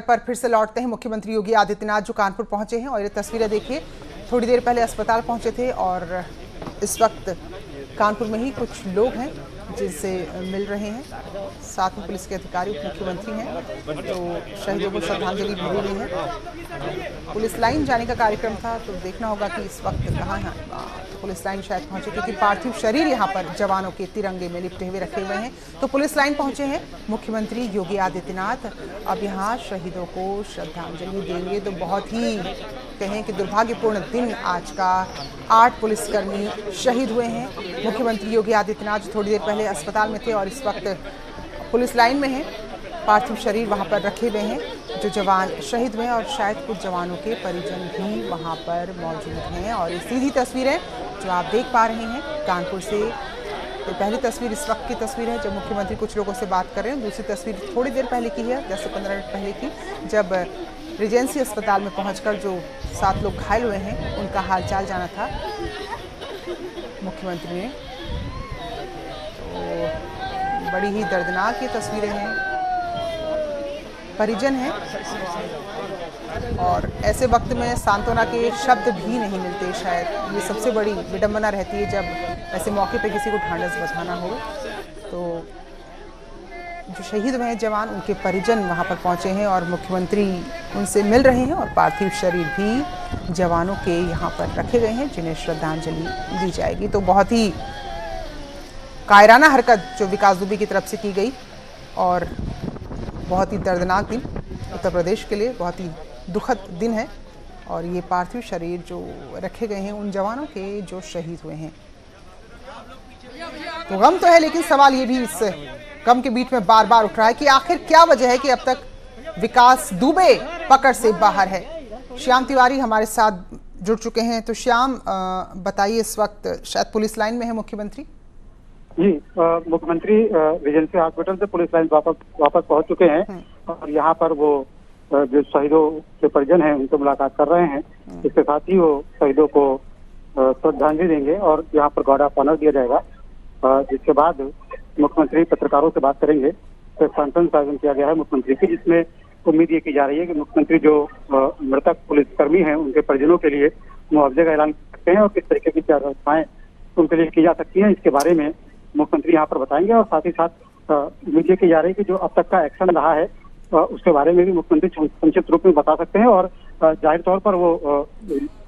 पर फिर से लौटते हैं मुख्यमंत्री योगी आदित्यनाथ जो कानपुर पहुंचे हैं और ये तस्वीरें देखिए। थोड़ी देर पहले अस्पताल पहुंचे थे और इस वक्त कानपुर में ही कुछ लोग हैं जिनसे मिल रहे हैं। साथ में पुलिस के अधिकारी उप मुख्यमंत्री हैं तो शहीदों को श्रद्धांजलि भी दे रही है। पुलिस लाइन जाने का कार्यक्रम था तो देखना होगा कि इस वक्त कहाँ है। पुलिस लाइन शायद पहुंचे क्योंकि पार्थिव शरीर यहाँ पर जवानों के तिरंगे में लिपटे हुए रखे हुए हैं। तो पुलिस लाइन पहुंचे हैं मुख्यमंत्री योगी आदित्यनाथ। अब यहाँ शहीदों को श्रद्धांजलि देंगे। तो बहुत ही कहें कि दुर्भाग्यपूर्ण दिन आज का। 8 पुलिसकर्मी शहीद हुए हैं। मुख्यमंत्री योगी आदित्यनाथ थोड़ी देर पहले अस्पताल में थे और इस वक्त पुलिस लाइन में हैं। पार्थिव शरीर वहां पर रखे हुए हैं जो जवान शहीद हुए हैं और शायद कुछ जवानों के परिजन भी वहां पर मौजूद हैं। और ये सीधी तस्वीरें जो आप देख पा रहे हैं कानपुर से। तो पहली तस्वीर इस वक्त की तस्वीर है जब मुख्यमंत्री कुछ लोगों से बात कर रहे हैं। दूसरी तस्वीर थोड़ी देर पहले की है, 10 से 15 मिनट पहले की, जब रिजेंसी अस्पताल में पहुंचकर जो 7 लोग घायल हुए हैं उनका हालचाल जाना था मुख्यमंत्री ने। तो बड़ी ही दर्दनाक ये तस्वीरें हैं, परिजन हैं और ऐसे वक्त में सांत्वना के शब्द भी नहीं मिलते। शायद ये सबसे बड़ी विडंबना रहती है जब ऐसे मौके पे किसी को ढांढस बंधाना हो। तो जो शहीद हुए हैं जवान, उनके परिजन वहां पर पहुंचे हैं और मुख्यमंत्री उनसे मिल रहे हैं और पार्थिव शरीर भी जवानों के यहाँ पर रखे गए हैं जिन्हें श्रद्धांजलि दी जाएगी। तो बहुत ही कायराना हरकत जो विकास दुबे की तरफ से की गई और बहुत ही दर्दनाक दिन उत्तर प्रदेश के लिए, बहुत ही दुखद दिन है। और ये पार्थिव शरीर जो रखे गए हैं उन जवानों के जो शहीद हुए हैं। तो गम तो है, लेकिन सवाल ये भी इस गम के बीच में बार बार उठ रहा है कि आखिर क्या वजह है कि अब तक विकास दुबे पकड़ से बाहर है। श्याम तिवारी हमारे साथ जुड़ चुके हैं। तो श्याम बताइए, इस वक्त शायद पुलिस लाइन में है मुख्यमंत्री। जी, मुख्यमंत्री रिजेंसी हॉस्पिटल से पुलिस लाइन वापस पहुंच चुके हैं और यहाँ पर वो जो शहीदों के परिजन हैं उनसे मुलाकात कर रहे हैं। इसके साथ ही वो शहीदों को श्रद्धांजलि देंगे और यहाँ पर गार्ड ऑफ ऑनर दिया जाएगा, जिसके बाद मुख्यमंत्री पत्रकारों से बात करेंगे। प्रेस कॉन्फ्रेंस आयोजन किया गया है मुख्यमंत्री की, जिसमें उम्मीद ये की जा रही है कि मुख्यमंत्री जो मृतक पुलिसकर्मी हैं उनके परिजनों के लिए मुआवजे का ऐलान कर सकते हैं और किस तरीके की क्या व्यवस्थाएं उनके लिए की जा सकती हैं, इसके बारे में मुख्यमंत्री यहाँ पर बताएंगे। और साथ ही साथ उम्मीद ये की जा रही है कि जो अब तक का एक्शन रहा है उसके बारे में भी मुख्यमंत्री संक्षिप्त रूप में बता सकते हैं। और जाहिर तौर पर वो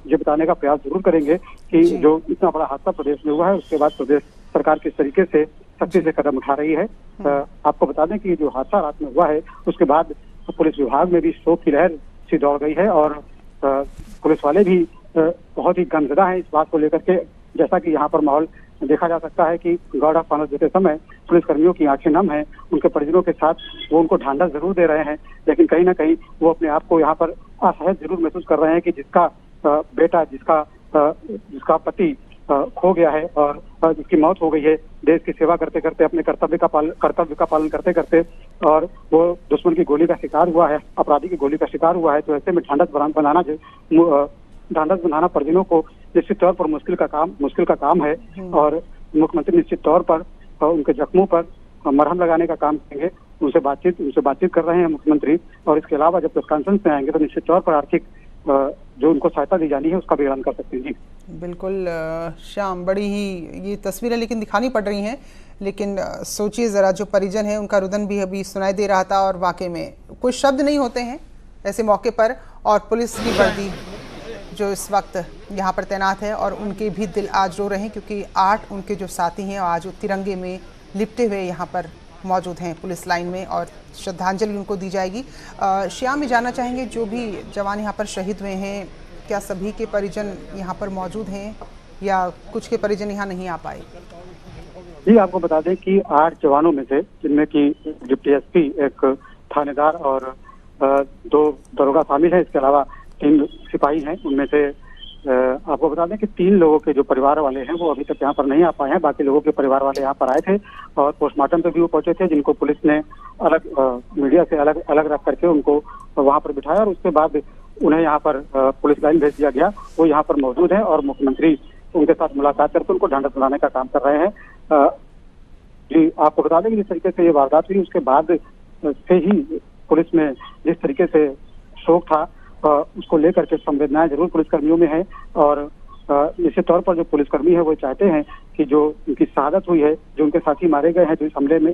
ये बताने का प्रयास जरूर करेंगे कि जो इतना बड़ा हादसा प्रदेश में हुआ है उसके बाद प्रदेश सरकार किस तरीके से सख्ती से कदम उठा रही है। आपको बता दें कि जो हादसा रात में हुआ है उसके बाद पुलिस विभाग में भी शोक की लहर सी दौड़ गई है और पुलिस वाले भी बहुत ही गमजदा है इस बात को लेकर के। जैसा कि यहाँ पर माहौल देखा जा सकता है कि गार्ड ऑफ ऑनर देते समय पुलिसकर्मियों की आंखें नम हैं। उनके परिजनों के साथ वो उनको ढांढस जरूर दे रहे हैं, लेकिन कहीं ना कहीं वो अपने आप को यहाँ पर असहज जरूर महसूस कर रहे हैं कि जिसका बेटा, जिसका पति खो गया है और जिसकी मौत हो गई है, देश की सेवा करते करते, अपने कर्तव्य का पालन करते करते, और वो दुश्मन की गोली का शिकार हुआ है, अपराधी की गोली का शिकार हुआ है। तो ऐसे में ढांढस बनाना परिजनों को निश्चित तौर पर मुश्किल का काम है। और मुख्यमंत्री निश्चित तौर पर उनके जख्मों पर मरहम लगाने का काम करेंगे। उनसे बातचीत कर रहे हैं मुख्यमंत्री। और इसके अलावा जब प्रेस कॉन्फ्रेंस में आएंगे तो निश्चित तौर पर आर्थिक जो उनको सहायता दी जानी है उसका भी ऐलान कर सकते हैं। जी बिल्कुल श्याम, बड़ी ही ये तस्वीरें लेकिन दिखानी पड़ रही हैं। लेकिन सोचिए ज़रा, जो परिजन है उनका रुदन भी अभी सुनाई दे रहा था और वाकई में कोई शब्द नहीं होते हैं ऐसे मौके पर। और पुलिस की वर्दी जो इस वक्त यहाँ पर तैनात है और उनके भी दिल आज रो रहे हैं क्योंकि 8 उनके जो साथी हैं आज वो तिरंगे में लिपटे हुए यहाँ पर मौजूद हैं पुलिस लाइन में और श्रद्धांजलि उनको दी जाएगी। श्याम, ये जानना चाहेंगे जो भी जवान यहाँ पर शहीद हुए हैं, क्या सभी के परिजन यहाँ पर मौजूद हैं या कुछ के परिजन यहाँ नहीं आ पाए? जी, आपको बता दें कि 8 जवानों में से, जिनमें की डिप्टी एसपी, एक थानेदार और 2 दरोगा शामिल है, इसके अलावा 3 सिपाही हैं। उनमें से आपको बता दें कि 3 लोगों के जो परिवार वाले हैं वो अभी तक यहाँ पर नहीं आ पाए हैं। बाकी लोगों के परिवार वाले यहाँ पर आए थे और पोस्टमार्टम पे भी वो पहुंचे थे, जिनको पुलिस ने अलग मीडिया से अलग रख करके उनको वहाँ पर बिठाया और उसके बाद उन्हें यहाँ पर पुलिस लाइन भेज दिया गया। वो यहाँ पर मौजूद है और मुख्यमंत्री उनके साथ मुलाकात करके उनको ढांढस बनाने का काम कर रहे हैं। जी, आपको बता दें कि जिस तरीके से ये वारदात हुई उसके बाद से ही पुलिस में जिस तरीके से शोक था उसको लेकर के संवेदनाएं जरूर पुलिसकर्मियों में है। और निश्चित तौर पर जो पुलिसकर्मी है वो चाहते हैं कि जो उनकी शहादत हुई है, जो उनके साथी मारे गए हैं, जो इस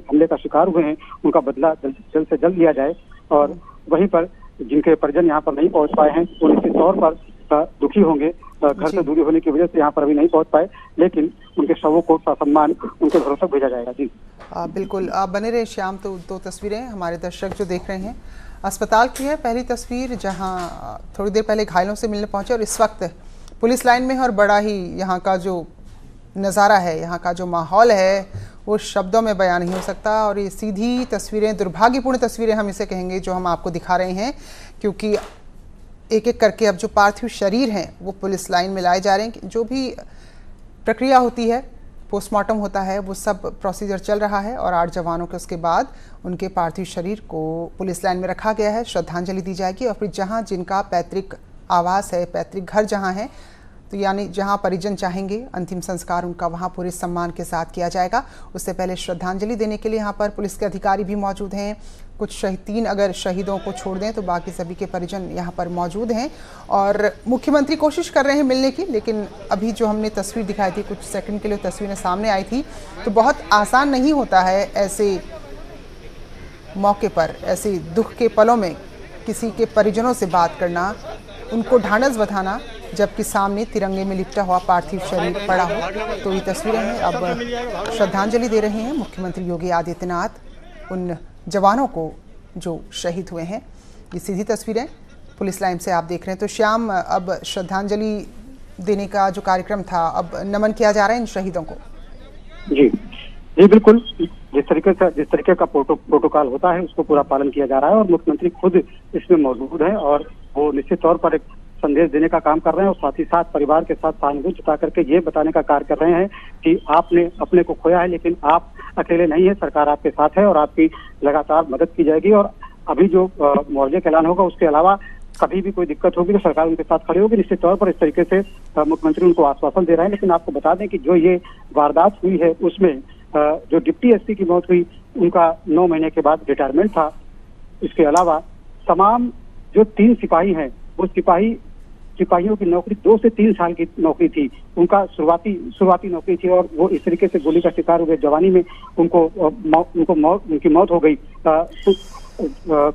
हमले का शिकार हुए हैं, उनका बदला जल्द से जल्द लिया जाए। और वहीं पर जिनके परिजन यहाँ पर नहीं पहुंच पाए हैं वो निश्चित तौर पर दुखी होंगे। घर से दूरी होने की वजह से यहाँ पर अभी नहीं पहुंच पाए, लेकिन उनके शवों को ससम्मान उनके घरों तक भेजा जाएगा। जी बिल्कुल, आप बने रहे श्याम। तो दो तस्वीरें हमारे दर्शक जो देख रहे हैं अस्पताल की है। पहली तस्वीर जहां थोड़ी देर पहले घायलों से मिलने पहुंचे और इस वक्त पुलिस लाइन में है, और बड़ा ही यहाँ का जो नज़ारा है, यहाँ का जो माहौल है वो शब्दों में बयान नहीं हो सकता। और ये सीधी तस्वीरें, दुर्भाग्यपूर्ण तस्वीरें हम इसे कहेंगे, जो हम आपको दिखा रहे हैं, क्योंकि एक एक करके अब जो पार्थिव शरीर हैं वो पुलिस लाइन में लाए जा रहे हैं। जो भी प्रक्रिया होती है, पोस्टमार्टम होता है, वो सब प्रोसीजर चल रहा है। और 8 जवानों के उसके बाद उनके पार्थिव शरीर को पुलिस लाइन में रखा गया है, श्रद्धांजलि दी जाएगी। और फिर जहां जिनका पैतृक आवास है, पैतृक घर जहां है, तो यानी जहां परिजन चाहेंगे अंतिम संस्कार उनका वहां पूरे सम्मान के साथ किया जाएगा। उससे पहले श्रद्धांजलि देने के लिए यहाँ पर पुलिस के अधिकारी भी मौजूद हैं। कुछ 3 अगर शहीदों को छोड़ दें तो बाकी सभी के परिजन यहाँ पर मौजूद हैं। और मुख्यमंत्री कोशिश कर रहे हैं मिलने की, लेकिन अभी जो हमने तस्वीर दिखाई थी, कुछ सेकंड के लिए तस्वीरें सामने आई थी, तो बहुत आसान नहीं होता है ऐसे मौके पर, ऐसे दुख के पलों में किसी के परिजनों से बात करना, उनको ढांढस बंधाना, जबकि सामने तिरंगे में लिपटा हुआ पार्थिव शरीर पड़ा हो। तो ये तस्वीरें हैं। अब श्रद्धांजलि दे रहे हैं मुख्यमंत्री योगी आदित्यनाथ उन जवानों को जो शहीद हुए हैं। ये सीधी तस्वीरें पुलिस लाइन से आप देख रहे हैं। तो श्याम, अब श्रद्धांजलि देने का जो कार्यक्रम था, अब नमन किया जा रहा है इन शहीदों को। जी बिल्कुल, जिस तरीके का प्रोटोकॉल होता है उसको पूरा पालन किया जा रहा है। और मुख्यमंत्री खुद इसमें मौजूद है और वो निश्चित तौर पर एक संदेश देने का काम कर रहे हैं। और साथ ही साथ परिवार के साथ सहानुभूति जता करके ये बताने का कार्य कर रहे हैं कि आपने अपने को खोया है, लेकिन आप अकेले नहीं है, सरकार आपके साथ है और आपकी लगातार मदद की जाएगी। और अभी जो मुआवजे का ऐलान होगा उसके अलावा कभी भी कोई दिक्कत होगी तो सरकार उनके साथ खड़ी होगी। निश्चित तौर पर इस तरीके से मुख्यमंत्री उनको आश्वासन दे रहे हैं। लेकिन आपको बता दें कि जो ये वारदात हुई है उसमें जो डिप्टी एसपी की मौत हुई, उनका 9 महीने के बाद रिटायरमेंट था। इसके अलावा तमाम जो 3 सिपाही हैं, वो सिपाहियों की नौकरी 2 से 3 साल की नौकरी थी, उनका शुरुआती नौकरी थी। और वो इस तरीके से गोली का शिकार हुए जवानी में उनकी मौत हो गई।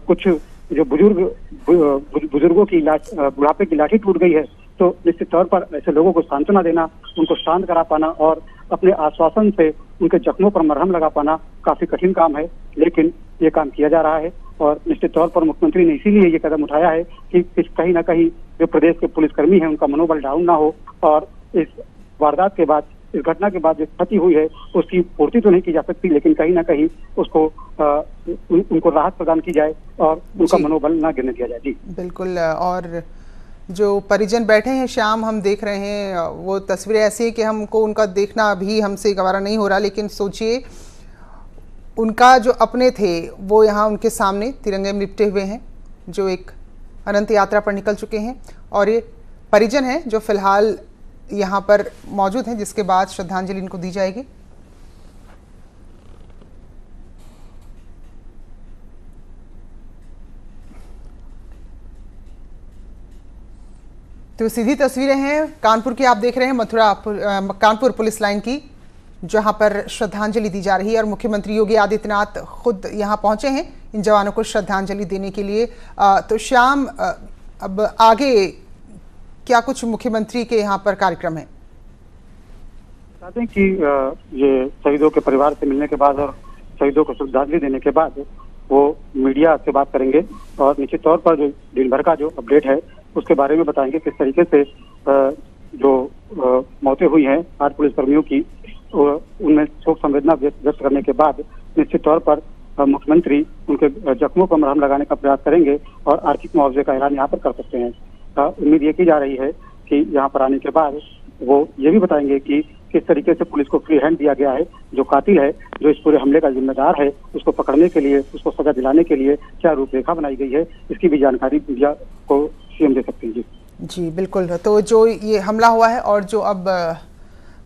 कुछ जो बुजुर्गों की बुढ़ापे की लाठी टूट गई है। तो निश्चित तौर पर ऐसे लोगों को सांत्वना देना, उनको शांत करा पाना और अपने आश्वासन से उनके जख्मों पर मरहम लगा पाना काफी कठिन काम है, लेकिन ये काम किया जा रहा है। और निश्चित तौर पर मुख्यमंत्री ने इसीलिए ये कदम उठाया है कि कहीं ना कहीं जो प्रदेश के पुलिसकर्मी हैं उनका मनोबल डाउन ना हो। और इस वारदात के बाद, इस घटना के बाद जो क्षति हुई है उसकी पूर्ति तो नहीं की जा सकती, लेकिन कहीं ना कहीं उसको उनको राहत प्रदान की जाए और उनका मनोबल ना गिरने दिया जाए। जी बिल्कुल। और जो परिजन बैठे हैं श्याम, हम देख रहे हैं, वो तस्वीरें ऐसी है कि हमको उनका देखना भी हमसे गवारा नहीं हो रहा। लेकिन सोचिए, उनका जो अपने थे वो यहाँ उनके सामने तिरंगे में लिपटे हुए हैं, जो एक अनंत यात्रा पर निकल चुके हैं। और ये परिजन हैं जो फिलहाल यहाँ पर मौजूद हैं, जिसके बाद श्रद्धांजलि इनको दी जाएगी। तो सीधी तस्वीरें हैं कानपुर की, आप देख रहे हैं कानपुर पुलिस लाइन की, जहां पर श्रद्धांजलि दी जा रही है। और मुख्यमंत्री योगी आदित्यनाथ खुद यहां पहुंचे हैं इन जवानों को श्रद्धांजलि देने के लिए। तो श्याम, अब आगे क्या कुछ मुख्यमंत्री के यहाँ पर कार्यक्रम है? चाहते हैं कि ये शहीदों के परिवार से मिलने के बाद और शहीदों को श्रद्धांजलि देने के बाद वो मीडिया से बात करेंगे और निश्चित तौर पर जो दिन भर का जो अपडेट है उसके बारे में बताएंगे। किस तरीके से जो मौतें हुई हैं 8 पुलिसकर्मियों की, उनमें शोक संवेदना व्यक्त करने के बाद निश्चित तौर पर मुख्यमंत्री उनके जख्मों पर मरहम लगाने का प्रयास करेंगे और आर्थिक मुआवजे का ऐलान यहाँ पर कर सकते हैं। उम्मीद ये की जा रही है कि यहाँ पर आने के बाद वो ये भी बताएंगे कि किस तरीके से पुलिस को फ्री हैंड दिया गया है। जो कातिल है, जो इस पूरे हमले का जिम्मेदार है, उसको पकड़ने के लिए, उसको सजा दिलाने के लिए क्या रूपरेखा बनाई गई है, इसकी भी जानकारी मीडिया को सीएम दे सकते हैं। जी बिल्कुल। तो जो ये हमला हुआ है और जो अब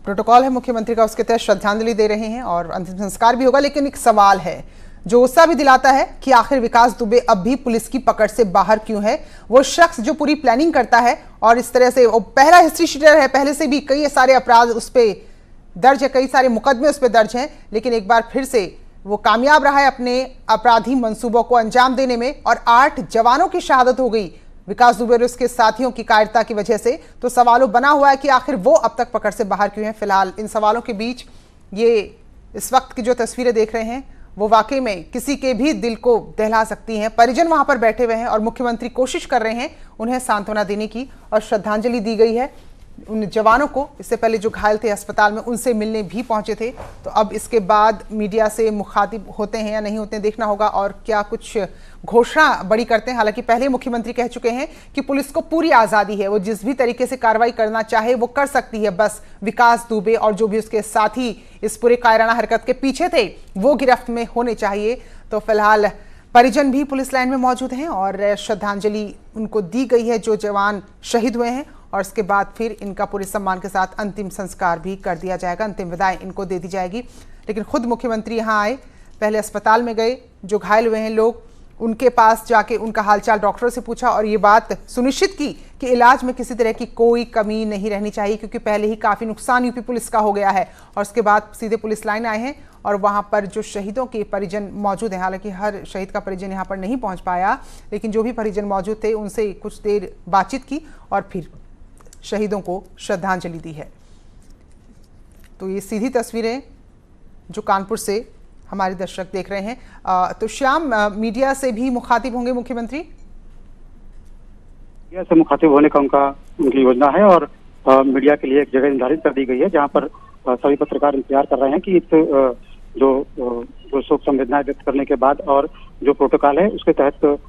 प्रोटोकॉल है मुख्यमंत्री का, उसके तहत श्रद्धांजलि दे रहे हैं और अंतिम संस्कार भी होगा। लेकिन एक सवाल है, जो गुस्सा भी दिलाता है कि आखिर विकास दुबे अब भी पुलिस की पकड़ से बाहर क्यों है। वो शख्स जो पूरी प्लानिंग करता है और इस तरह से वो पहला हिस्ट्री शीटर है, पहले से भी कई सारे अपराध उस पर दर्ज है, कई सारे मुकदमे उस पर दर्ज हैं, लेकिन एक बार फिर से वो कामयाब रहा है अपने अपराधी मंसूबों को अंजाम देने में और 8 जवानों की शहादत हो गई विकास दुबे और उसके साथियों की कायरता की वजह से। तो सवालों बना हुआ है कि आखिर वो अब तक पकड़ से बाहर क्यों हैं। फिलहाल इन सवालों के बीच ये इस वक्त की जो तस्वीरें देख रहे हैं वो वाकई में किसी के भी दिल को दहला सकती हैं। परिजन वहां पर बैठे हुए हैं और मुख्यमंत्री कोशिश कर रहे हैं उन्हें सांत्वना देने की और श्रद्धांजलि दी गई है उन जवानों को। इससे पहले जो घायल थे अस्पताल में उनसे मिलने भी पहुंचे थे। तो अब इसके बाद मीडिया से मुखातिब होते हैं या नहीं होते हैं देखना होगा और क्या कुछ घोषणा बड़ी करते हैं। हालांकि पहले मुख्यमंत्री कह चुके हैं कि पुलिस को पूरी आज़ादी है, वो जिस भी तरीके से कार्रवाई करना चाहे वो कर सकती है, बस विकास दुबे और जो भी उसके साथी इस पूरे कायराना हरकत के पीछे थे वो गिरफ्त में होने चाहिए। तो फिलहाल परिजन भी पुलिस लाइन में मौजूद हैं और श्रद्धांजलि उनको दी गई है जो जवान शहीद हुए हैं और इसके बाद फिर इनका पूरे सम्मान के साथ अंतिम संस्कार भी कर दिया जाएगा, अंतिम विदाई इनको दे दी जाएगी। लेकिन खुद मुख्यमंत्री यहाँ आए, पहले अस्पताल में गए, जो घायल हुए हैं लोग उनके पास जाके उनका हालचाल डॉक्टरों से पूछा और ये बात सुनिश्चित की कि इलाज में किसी तरह की कोई कमी नहीं रहनी चाहिए, क्योंकि पहले ही काफ़ी नुकसान यूपी पुलिस का हो गया है। और उसके बाद सीधे पुलिस लाइन आए हैं और वहां पर जो शहीदों के परिजन मौजूद हैं, हालांकि हर शहीद का परिजन यहां पर नहीं पहुंच पाया, लेकिन जो भी परिजन मौजूद थे उनसे कुछ देर बातचीत की और फिर शहीदों को श्रद्धांजलि दी है। तो ये सीधी तस्वीरें जो कानपुर से हमारे दर्शक देख रहे हैं। तो श्याम, मीडिया से भी मुखातिब होंगे मुख्यमंत्री? मीडिया से मुखातिब होने का उनकी योजना है और मीडिया के लिए एक जगह निर्धारित कर दी गई है जहां पर सभी पत्रकार इंतजार कर रहे हैं कि इस जो शोक संवेदनाएं व्यक्त करने के बाद और जो प्रोटोकॉल है उसके तहत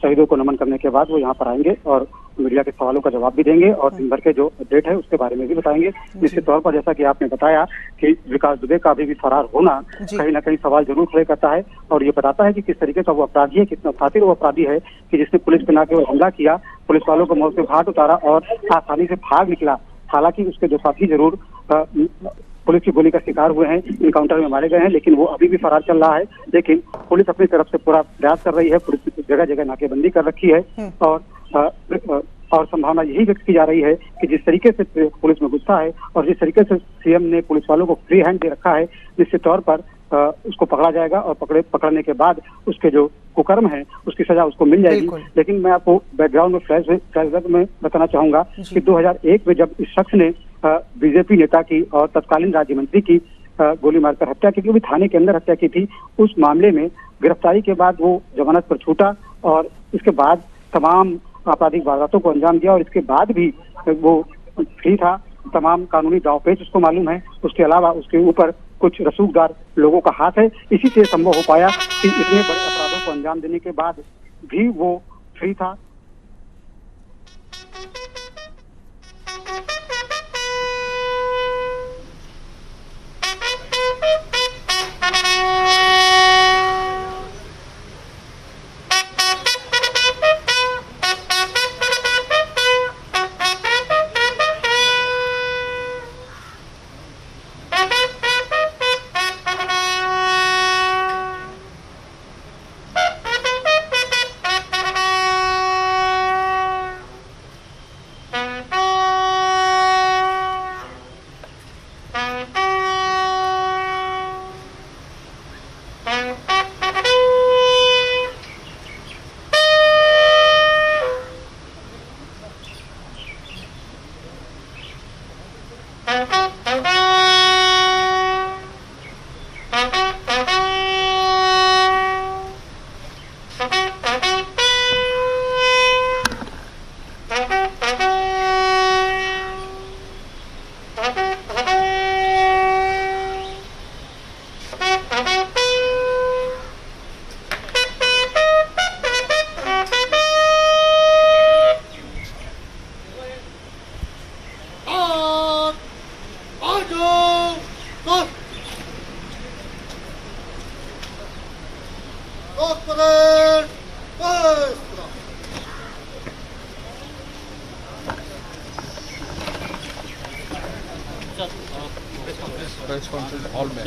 शहीदों को नमन करने के बाद वो यहाँ पर आएंगे और मीडिया के सवालों का जवाब भी देंगे और दिन भर के जो अपडेट है उसके बारे में भी बताएंगे। निश्चित तौर पर जैसा कि आपने बताया कि विकास दुबे का अभी भी फरार होना कहीं ना कहीं सवाल जरूर खड़े करता है और ये बताता है कि किस तरीके का वो अपराधी है, कितना शातिर वो अपराधी है कि जिसने पुलिस पे ना केवल हमला किया, पुलिस वालों को मौत से घाट उतारा और आसानी से भाग निकला। हालांकि उसके जो साथी जरूर पुलिस की गोली का शिकार हुए हैं, इनकाउंटर में मारे गए हैं, लेकिन वो अभी भी फरार चल रहा है। लेकिन पुलिस अपनी तरफ से पूरा प्रयास कर रही है, पुलिस जगह जगह नाकेबंदी कर रखी है और संभावना यही व्यक्त की जा रही है कि जिस तरीके से पुलिस में गुस्सा है और जिस तरीके से सीएम ने पुलिस वालों को फ्री हैंड दे रखा है, निश्चित तौर पर उसको पकड़ा जाएगा और पकड़ने के बाद उसके जो कुकर्म है उसकी सजा उसको मिल जाएगी। लेकिन मैं आपको बैकग्राउंड में फ्लैशबैक में बताना चाहूंगा कि 2001 में जब इस शख्स ने बीजेपी नेता की और तत्कालीन राज्य मंत्री की गोली मारकर हत्या की, भी थाने के अंदर हत्या की थी, उस मामले में गिरफ्तारी के बाद वो जमानत पर छूटा और इसके बाद तमाम आपराधिक वारदातों को अंजाम दिया और इसके बाद भी वो फ्री था। तमाम कानूनी दांवपेच उसको मालूम है, उसके अलावा उसके ऊपर कुछ रसूखदार लोगों का हाथ है। इसी से संभव हो पाया कि इतने बड़े अपराधों को अंजाम देने के बाद भी वो फ्री था। प्रेस कॉन्फ्रेंस हॉल में